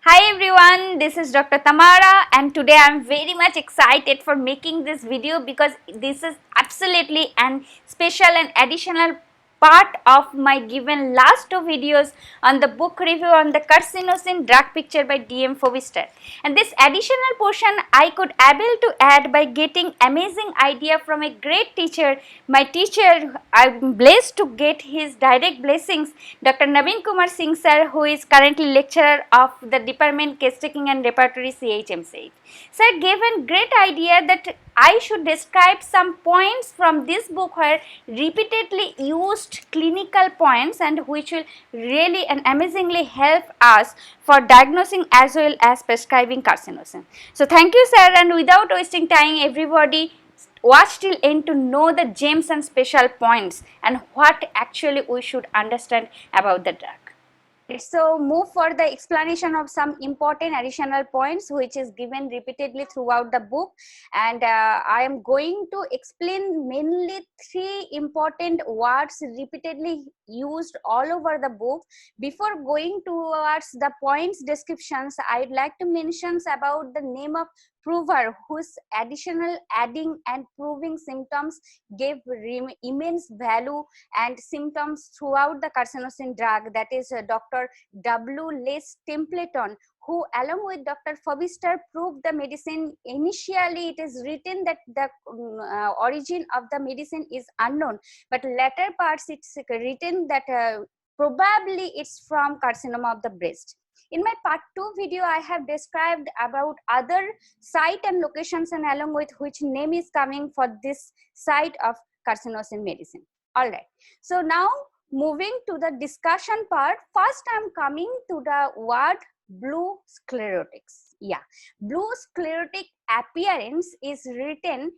Hi everyone, this is Dr. Tamara and today I am very much excited for making this video because this is absolutely an special and additional part of my given last two videos on the book review on the CARCINOSIN Drug Picture by D.M.Foubister. And this additional portion I could able to add by getting amazing idea from a great teacher. My teacher, I'm blessed to get his direct blessings, Dr. Naveen Kumar Singh sir, who is currently lecturer of the department Case Taking and Repertory CHMC. Sir gave a great idea that I should describe some points from this book where repeatedly used clinical points and which will really and amazingly help us for diagnosing as well as prescribing carcinosin. So thank you sir, and without wasting time, everybody watch till end to know the gems and special points and what actually we should understand about the drug. So move for the explanation of some important additional points which is given repeatedly throughout the book, and I am going to explain mainly three important words repeatedly used all over the book. Before going towards the points descriptions, I'd like to mention about the name of prover whose additional adding and proving symptoms gave immense value and symptoms throughout the carcinosin drug, that is Dr. W. Les Templeton, who along with Dr. Fobister proved the medicine. Initially it is written that the origin of the medicine is unknown, but later parts it's written that probably it's from carcinoma of the breast. In my part 2 video, I have described about other site and locations and along with which name is coming for this site of carcinosin medicine. Alright, so now moving to the discussion part, first I am coming to the word blue sclerotics. Yeah, blue sclerotic appearance is written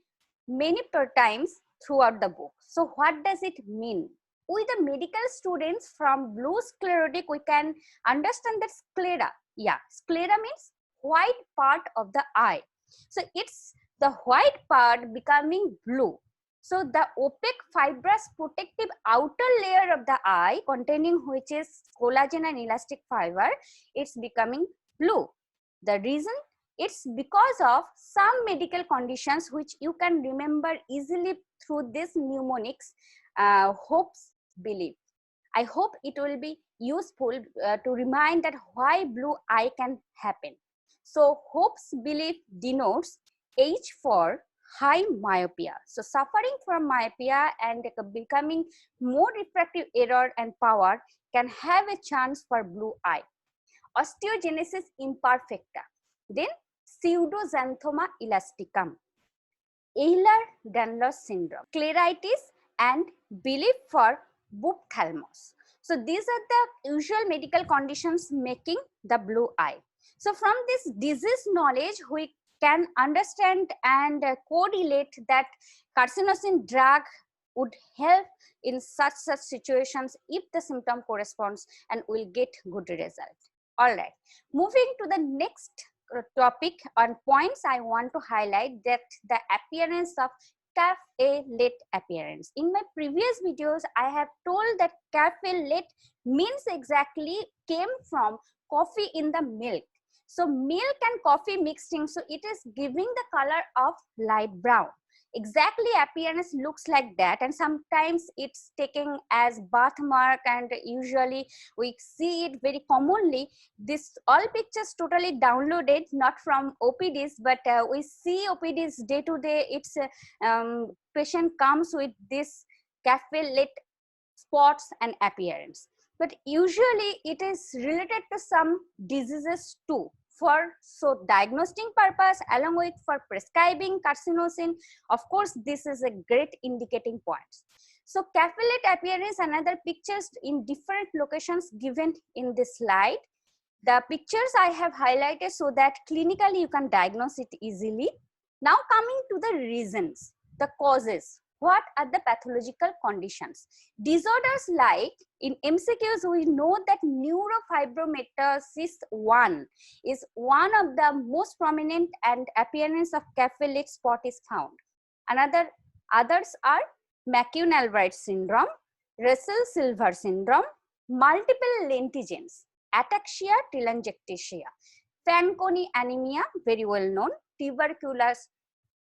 many times throughout the book. So what does it mean? With the medical students from blue sclerotic, we can understand that sclera. Yeah, sclera means white part of the eye. So it's the white part becoming blue. So the opaque fibrous protective outer layer of the eye containing which is collagen and elastic fiber, it's becoming blue. The reason? It's because of some medical conditions which you can remember easily through this mnemonics, hopes, belief. I hope it will be useful to remind that why blue eye can happen. So hopes belief denotes H for high myopia. So suffering from myopia and becoming more refractive error and power can have a chance for blue eye. Osteogenesis imperfecta. Then pseudoxanthoma elasticum, Ehlers-Danlos syndrome, scleritis, and belief for ophthalmos. So these are the usual medical conditions making the blue eye. So from this disease knowledge, we can understand and correlate that carcinosin drug would help in such situations if the symptom corresponds and will get good result. All right, moving to the next topic on points, I want to highlight that the appearance of cafe late appearance. In my previous videos, I have told that cafe late means exactly came from coffee in the milk. So milk and coffee mixing, so it is giving the color of light brown. Exactly appearance looks like that, and sometimes it's taken as birthmark, and usually we see it very commonly. This all pictures totally downloaded, not from OPDs, but we see OPDs day to day. It's patient comes with this cafe late spots and appearance, but usually it is related to some diseases too. For so diagnostic purpose along with for prescribing carcinosin, of course this is a great indicating point. So cafe late appearance, another pictures in different locations given in this slide. The pictures I have highlighted so that clinically you can diagnose it easily. Now coming to the reasons, the causes. What are the pathological conditions? Disorders like in MCQs, we know that neurofibromatosis 1 is one of the most prominent and appearance of cafe late spot is found. Others are McCune-Albright syndrome, Russell-Silver syndrome, multiple lentigens, ataxia telangiectasia, Fanconi anemia, very well known, tuberous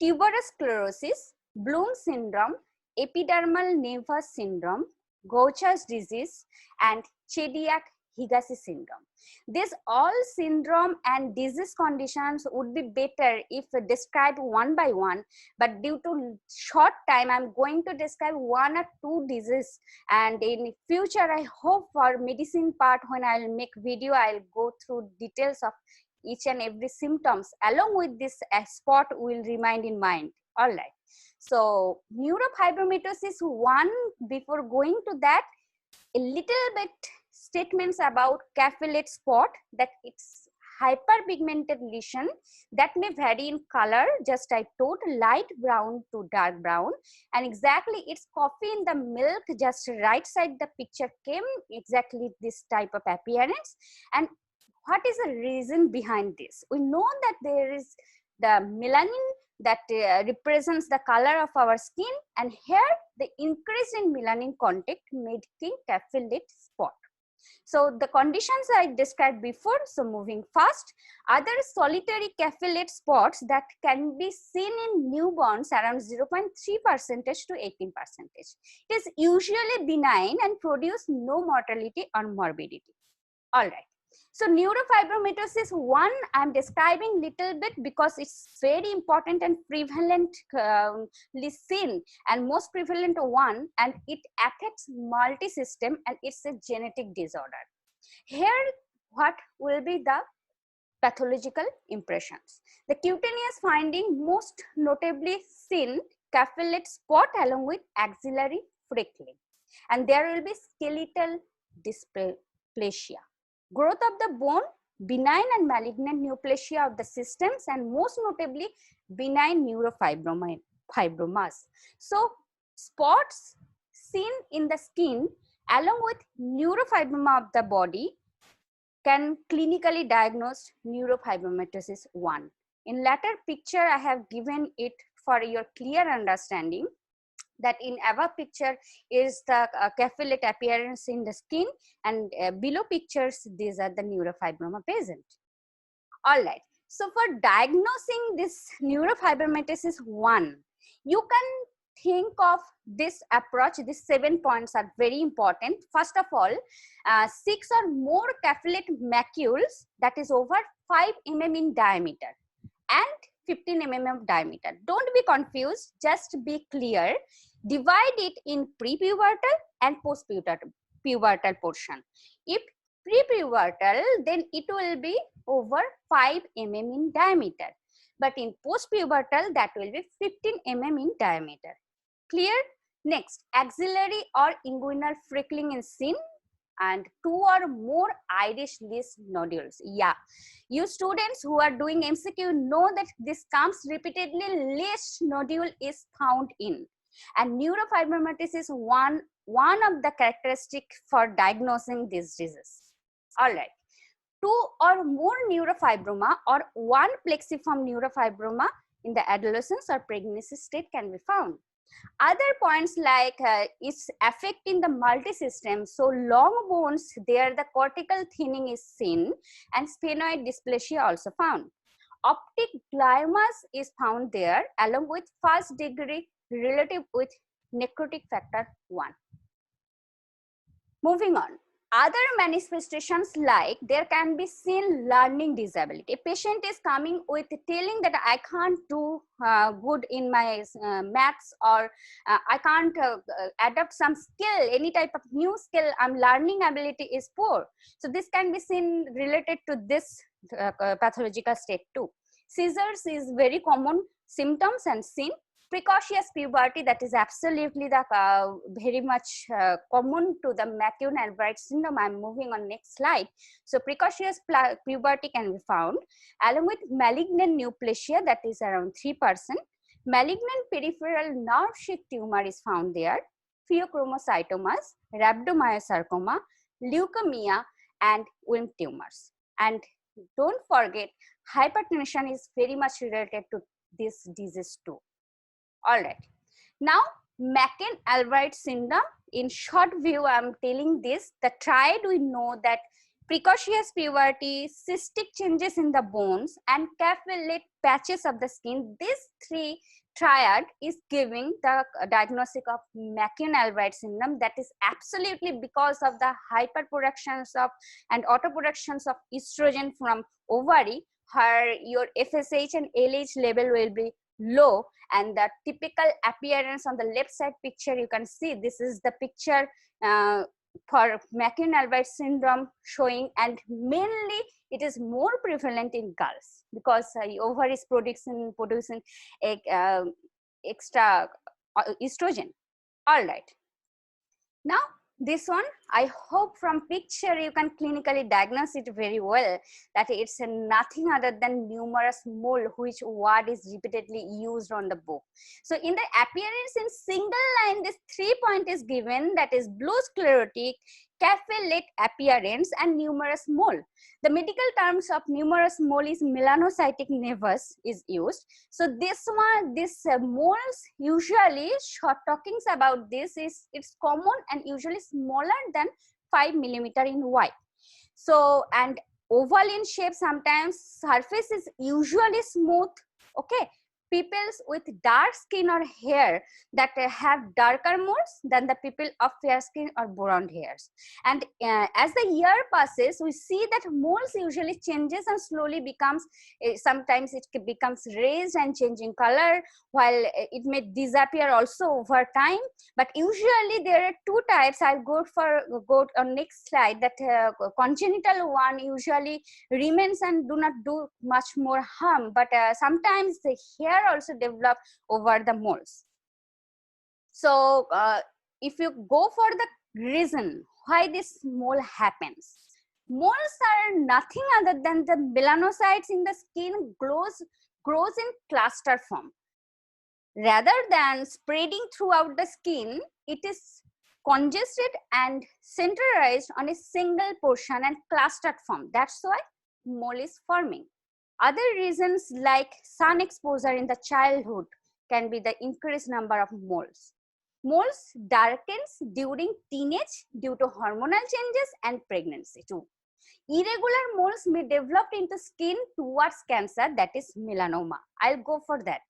sclerosis, Bloom syndrome, epidermal nevus syndrome, Gaucher's disease, and Chediak-Higashi syndrome. These all syndrome and disease conditions would be better if described one by one, but due to short time, I'm going to describe one or two diseases, and in future, I hope for medicine part, when I'll make video, I'll go through details of each and every symptoms. Along with this spot will remain in mind. All right. So neurofibromatosis 1, before going to that, a little bit statements about capillate spot, that it's hyperpigmented lesion that may vary in color, just I told, light brown to dark brown, and exactly it's coffee in the milk, just right side the picture came exactly this type of appearance. And what is the reason behind this? We know that there is the melanin that represents the color of our skin, and here the increase in melanin content making capillate spot. So the conditions I described before, so moving fast, other solitary capillate spots that can be seen in newborns around 0.3% to 18%. It is usually benign and produce no mortality or morbidity. All right. So neurofibromatosis 1, I'm describing little bit because it's very important and prevalently seen, and most prevalent one, and it affects multi-system, and it's a genetic disorder. Here, what will be the pathological impressions? The cutaneous finding most notably seen capillate spot along with axillary freckling, and there will be skeletal dysplasia. Growth of the bone, benign and malignant neoplasia of the systems, and most notably benign neurofibromas. So spots seen in the skin along with neurofibroma of the body can clinically diagnose neurofibromatosis 1. In latter picture, I have given it for your clear understanding, that in above picture is the capillate appearance in the skin, and below pictures, these are the neurofibroma present. All right. So for diagnosing this neurofibromatosis 1, you can think of this approach. These 7 points are very important. First of all, 6 or more capillate macules that is over 5 mm in diameter and 15 mm of diameter. Don't be confused, just be clear. Divide it in prepubertal and postpubertal portion. If prepubertal, then it will be over 5 mm in diameter. But in postpubertal, that will be 15 mm in diameter. Clear? Next, axillary or inguinal freckling in seen, and 2 or more iris leaf nodules. Yeah, you students who are doing MCQ know that this comes repeatedly, least nodule is found in. And neurofibromatosis is one of the characteristics for diagnosing this disease. All right. 2 or more neurofibroma or one plexiform neurofibroma in the adolescence or pregnancy state can be found. Other points like it's affecting the multi-system. So long bones, there the cortical thinning is seen, and sphenoid dysplasia also found. Optic gliomas is found there along with first degree relative with necrotic factor 1. Moving on. Other manifestations like there can be seen learning disability. A patient is coming with telling that I can't do good in my maths, or I can't adopt some skill, any type of new skill, learning ability is poor. So this can be seen related to this pathological state too. Seizures is very common symptoms and seen. Precocious puberty, that is absolutely the very much common to the McCune-Albright syndrome. I'm moving on next slide. So precocious puberty can be found along with malignant neoplasia, that is around 3%. Malignant peripheral nerve sheath tumor is found there. Pheochromocytomas, rhabdomyosarcoma, leukemia, and Wilm tumors. And don't forget, hypertension is very much related to this disease too. All right. Now, McCune-Albright syndrome, in short view, I'm telling this, the triad we know that precocious puberty, cystic changes in the bones, and capillate patches of the skin. These three triad is giving the diagnosis of McCune-Albright syndrome. That is absolutely because of the hyperproductions of and autoproductions of estrogen from ovary, where your FSH and LH level will be low, and the typical appearance on the left side picture you can see. This is the picture for McCune-Albright syndrome showing, and mainly it is more prevalent in girls because ovary is producing extra estrogen. All right. Now this one, I hope from picture you can clinically diagnose it very well, that it's nothing other than numerous mole, which word is repeatedly used on the book. So in the appearance in single line, this 3 point is given, that is blue sclerotic, cafe-late appearance, and numerous mole. The medical terms of numerous mole is melanocytic nevus is used. So this one, moles usually talking about this is it's common and usually smaller than 5 millimeter in wide. So and oval in shape, sometimes surface is usually smooth. Okay. People with dark skin or hair that have darker moles than the people of fair skin or blonde hairs. And as the year passes, we see that moles usually changes and slowly becomes, sometimes it becomes raised and changing color, while it may disappear also over time. But usually there are two types. I'll go on next slide, that congenital one usually remains and do not do much more harm, but sometimes the hair also develop over the moles. So if you go for the reason why this mole happens, moles are nothing other than the melanocytes in the skin grows in cluster form. Rather than spreading throughout the skin, it is congested and centralized on a single portion and clustered form. That's why mole is forming. Other reasons like sun exposure in the childhood can be the increased number of moles. Moles darkens during teenage due to hormonal changes and pregnancy too. Irregular moles may develop into skin towards cancer, that is melanoma. I'll go for that.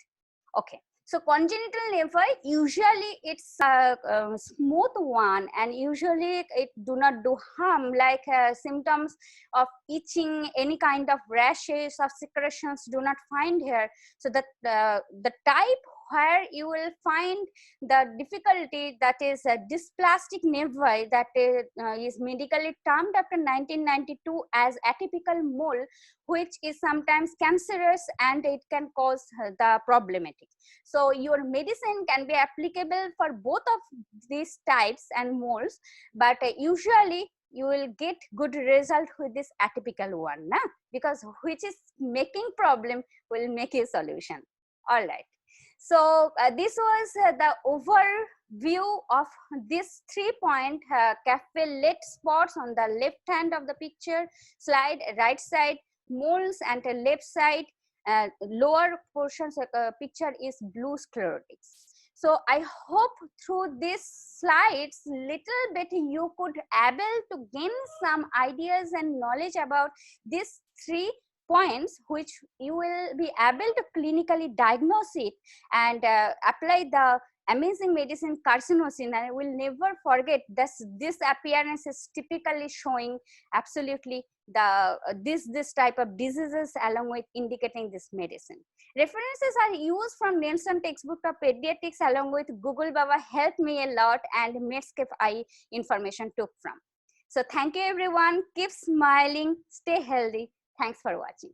Okay. So congenital nevi, usually it's a smooth one, and usually it do not do harm, like symptoms of itching, any kind of rashes or secretions do not find here. So that the type where you will find the difficulty, that is dysplastic nevi, that is medically termed after 1992 as atypical mole, which is sometimes cancerous and it can cause the problematic. So your medicine can be applicable for both of these types and moles, but usually you will get good result with this atypical one, na? Because which is making problem will make a solution. All right. So this was the overview of this 3 point cafe-late spots on the left hand of the picture slide, right side moles, and left side lower portions of the picture is blue sclerotics. So I hope through these slides little bit you could able to gain some ideas and knowledge about these 3 points, which you will be able to clinically diagnose it and apply the amazing medicine carcinosin. And I will never forget this appearance is typically showing absolutely the this type of diseases along with indicating this medicine. References are used from Nelson textbook of pediatrics along with Google Baba helped me a lot, and Medscape I information took from. So thank you everyone, keep smiling, stay healthy. Thanks for watching.